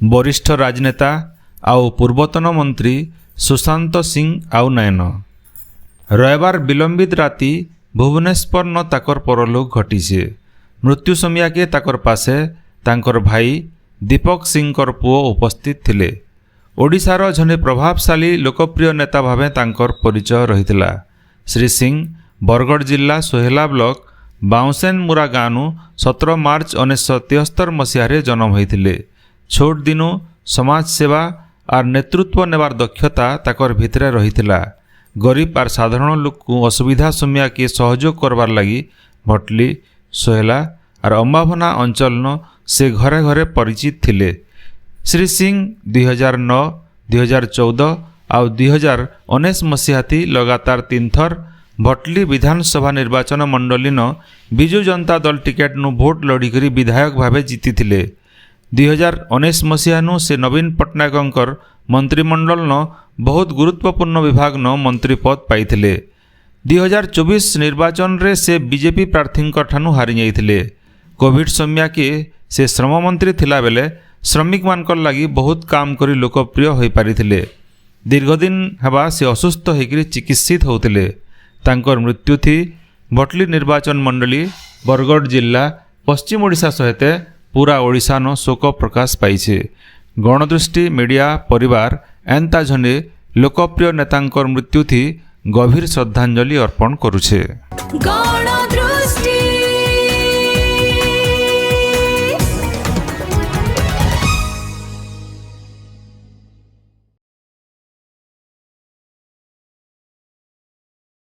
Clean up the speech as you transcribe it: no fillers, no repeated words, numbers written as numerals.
वरिष्ठ राजनेता आउ पूर्वतन मंत्री सुशांत सिंह आउ नयन। रविवार विलंबित राति भुवनेश्वर न ताकर परलोक घटीছে। मृत्यु समयाके ताकर पासे तांकर भाई दीपक सिंहर पुओ उपस्थित थिले। ओडिशार जने प्रभावशाली लोकप्रिय नेता भावे तांकर परिचय रहितला। श्री सिंह बरगढ़ जिला सोहेला ब्लॉक बाउसेनमुरा गाँव 17 मार्च 1973 मसीह जन्म होइथिले। छोट दिनु समाज सेवा और नेतृत्व नेबार दक्षता ताकर भितरे रहितला। गरीब और साधारण लोक को असुविधा समय के सहयोग करबार लगी भटली सोहेला और अंबाभना अंचल न से घरे घरे परिचित थिले। श्री सिंह 2009, 2014 और 2019 मसीहाती लगातार 3 थर भटली विधानसभा निर्वाचन मंडली न बिजु जनता दल टिकेट नु भोट लड़िकरी विधायक भावे जीति थिले। 2019 मसीहानु से नवीन पट्टनायकंकर मंत्रिमंडल न बहुत गुरुत्वपूर्ण विभाग न मंत्री पद पाइथिले। 2024 निर्वाचन रे से बीजेपी प्रार्थी ठानु हारि जाइथिले। कोविड समय के से श्रम मंत्री थिला बेले श्रमिक मानकर लगी बहुत काम करी लोकप्रिय हो पारिथिले। दीर्घदिन हेबा से असुस्थ होकर चिकित्सित होतिले। तांकर मृत्यु थी भटली निर्वाचन मंडली बरगढ़ जिला पश्चिम ओडिशा सहित पूरा ओडिशा न शोक प्रकाश पाइछे। गणदृष्टि मीडिया परिवार एंता जने लोकप्रिय नेतांकर मृत्यु थी गभीर श्रद्धांजलि अर्पण करुछे।